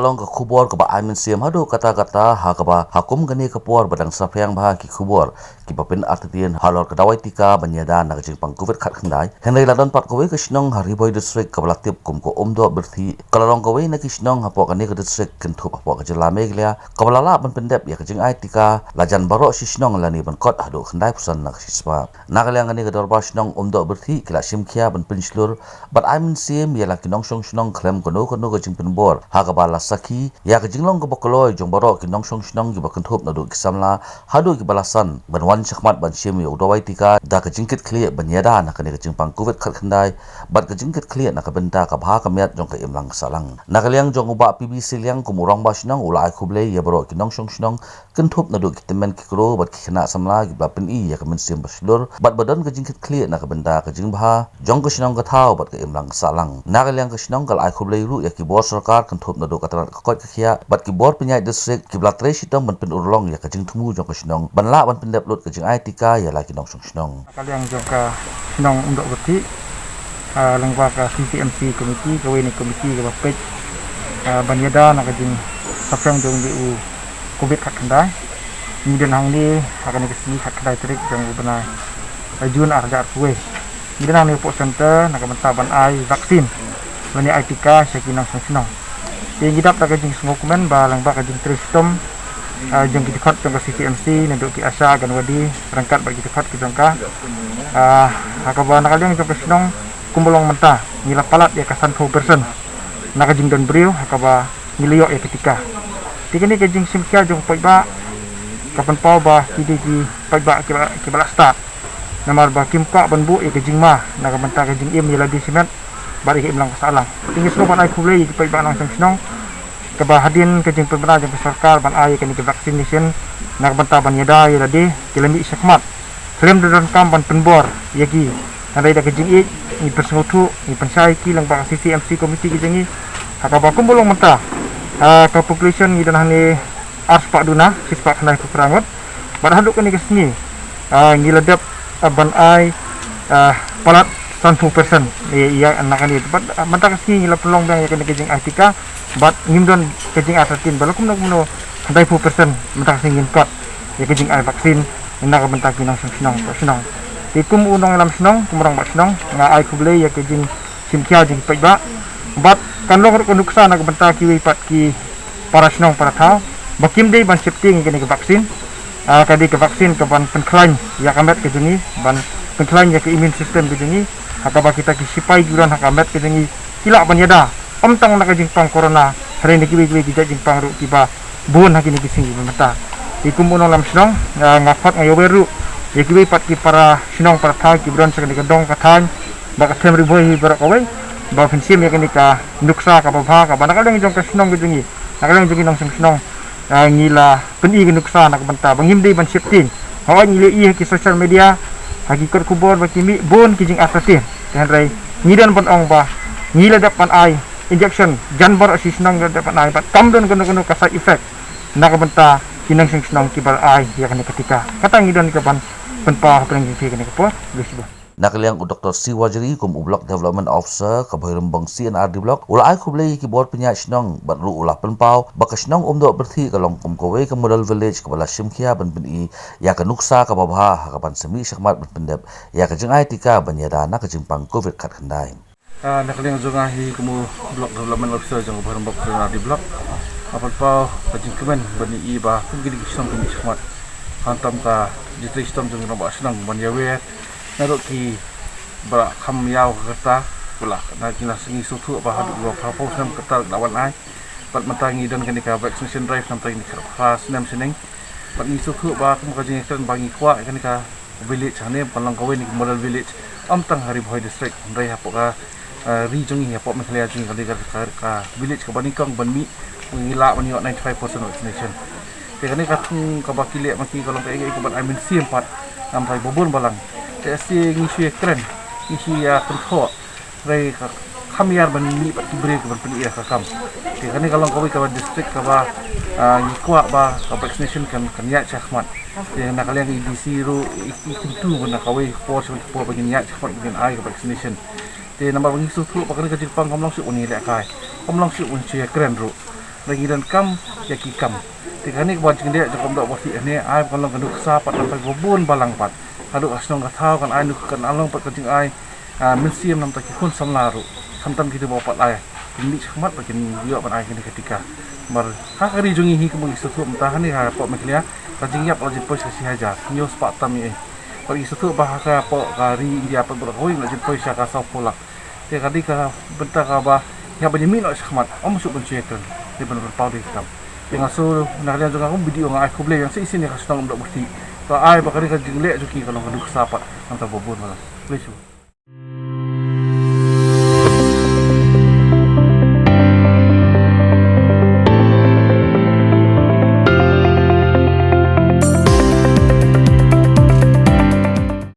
long ke kubor ke ba aimin siam HADUH kata-kata KABA hakum gani ke puar badang sapriang bah ki kubor ki bapin artitian halor ke Jingai Tika banyada nak jing pang covid khat khandai henry ladon pat kowe ke Shnong Hariboy district ke Balatip kum ko Umdoh Byrthih kalorong kowe na ki Shnong hapok gani ke district kentup hapok ke jelame glia ke balala ban Pyndep ya ke Jingai Tika lajan barok si Shnong lani ban kot HADUH khandai pusan nak siswa nak liang gani ke dorba Shnong Umdoh Byrthih kila simkhia ban pinslur bat aimin siam ya la kinong Shnong klem kono ke jing penbor KABA la saki ya ke jinglong ke bokoloi jong barok ki nong Shnong ki bakentup na du kisamla HADUH ki balasan ban wan chakmat ban sim yo Jingai Tika da ke jingkit clear ban yada na ke jing pang covid khat khandai bat ke jingkit clear na ke benta ka bha ka miat jong ke imlang salang na ke liang jong uba PBC liang kumurang ba Shnong ulai khuble ya barok ki nong Shnong kentup na du kitemen ki kro bat ki khna samla ki bapin i ya ke men sim baslur bat badan ke jingkit clear na ke benta ke jing bha jong ke Shnong ka thau bat ke imlang salang na ke liang ke Shnong kal ai khuble ru ya ki bor sarkar kentup na du katrat kot kia bat ki bor penyai district ki blatre sitam ban pen urlong ya kajing tumu jong ke Shnong ban la ban Pyndep lut ke Jingai Tika ya lagi nong Shnong kalian jong ka Shnong Umdoh Byrthih lengwa ka CCMC komiti ka weni komiti ka bapet ban yada nak kajing saprang jong u covid khat khandai kemudian hang ni akan ke sini khat khandai trik jong benai Jun arja kuwe kemudian hang ni pok center nak benta ban ai vaksin bani ai Tika sakinang Shnong yang gidap tak kajing dokumen balang ba kajing tristom jeng kitikot jong CCMC nenduk ki asa gan wadi rangkat bagi kitikot ki jongka KABA nakaliang jong Shnong kumbolong mentah ngila palat ya kasan 4% nak kajing don brio KABA ngiliok ya ketika tikini kajing simkia jong paiba kapan pau ba kidi ki paiba ki bala start namar ba kimka banbu ya kajing ma nak mentah kajing im nila di simet bari ke imlang salang tinggi sopan ai khuble ki paiba nang Shnong KABA hadin kajing pemerintah jang sarkar ban ai kani ke vaccination nak benta ban yada ya ladi kilami syakmat klem dan kam ban penbor yagi andai da kajing i ni persngotu ni pensai ki lang ba CCMC komiti ki jangi KABA kumbolong menta ka population ni dan hani ars pak duna sispak kena perangot ban HADUH kani ke sini ngiladap ban ai palat 100% iya anak ni tempat menta ke sini ngila pelong bang ya kani kajing Tika bat ngimdon kajing atatin balakum nak meno 100% mentang singin kot ya kajing ai vaksin nak bentak kinang Shnong ikum unong lam Shnong kumurang ba Shnong nga ai khuble ya kajing simkia jing paiba bat kanlong konduksa nak bentak ki pat ki para Shnong para thau bakim dei ban safety ngene ke vaksin kadi ke vaksin ke ban penklaim ya kamet ke jengi ban penklaim ya ke immune system ke jengi KABA kita ki sipai juran hakamet ke jengi kila ban yada omtang nak jing pang corona hari ni kiwi kita jing pang ru tiba bun hakini kising mata ikum unong lam Shnong ngafat ngayo beru ya kiwi pat ki para Shnong para thai ki bron sakni kedong kathan ba kathem ri boy barak kowe ba finsim ya kini ka nuksa ka bha ka banakal jong ka Shnong gedungi nakal jong nong Shnong ngila peni ke nuksa nak benta bangim dei ban shifting hawa ngile i ki social media hakikat kubor ba kimi bun ki jing asatin kan rai ngidan ban ong ba ngila dapan ai injection janbar si Shnong dapat ai bat kam don kono ka side effect nak benta kinang Shnong kibal ai ya kan ketika kata ngidon ke ban penpa peng ki kan ke po bisba nakaliang Dr. Siwajri kum block development officer ka bhirembang CNR di block ula ai khuble ki bor penya Shnong bat ru ula penpau ba ka Shnong Umdoh Byrthih ka long kum kowe ka model village ka bala simkhia ban peni ya ka nuksa ka babha ka ban semi syakmat ban Pyndep ya ka Jingai Tika ban yada na ka jimpang covid khat khandai nakaliang jungahi kumu block development officer jang bhirembang CNR di block apal pau kajing kemen bani i ba kugidi Shnong kini syakmat hantam ka jitri sistem jang roba Shnong ban yawe narok ki bara kham yaw kata pula na kina singi sutu ba HADUH wa prapo sam kata lawan ai pat matangi dan kani ka vaccination drive sampai ni khas nam seneng pat ni sutu ba kum ka jing kan bangi kwa kani ka village hane palang kawe ni model village amtang Hariboy district ndai hapoka ri jongi hapok mekhlia jing kali ka village ka Nyngkong banmi ngila mani 95% vaccination te kani ka thung ka bakile maki kalong ka ko ban aimin sim pat am thai bobon balang si ngisi keren ngisi ya kontrol rai kamiar ban ni pat break ban peni ya kam ti kani kalong kawi ka district ka ba ngikwa ba ka vaccination kan ya chakmat ti na kalian IDC ru itu ban kawi force po bagin ya chakmat bagin ai ka vaccination ti namba bangi su pa kani ka jipang kamlang su uni le kai kamlang su un chi keren ru lagi dan kam ya ki kam tika ni buat jing dia Nyngkong Umdoh Byrthih ni ai kon long kan sa pat sampai gobun balang pat hadu asnong ka thau kan ai nu kan along pat jing ai mensiam nam ta ki hun samlaru samtam kita bawa pat ai ini khmat bakin yo pan ai kini ketika mar ha kari jungi hi kemu isu mentah ni ha pot maklia ka jing yap lajin poi kasi hajar nyo spat tam ni pagi isu bah ka pot kari India pat beroi lajin poi ka sau polak te kadi ka bentar ka ba ya banyamin oi khmat om su pencekan di benar pau di kam yang asu nak lihat juga aku video ngai aku beli yang isi ni Shnong Umdoh Byrthih. Kalau ai bakal ka jing le juki kalau keduk sapat antara bobon malah. Please.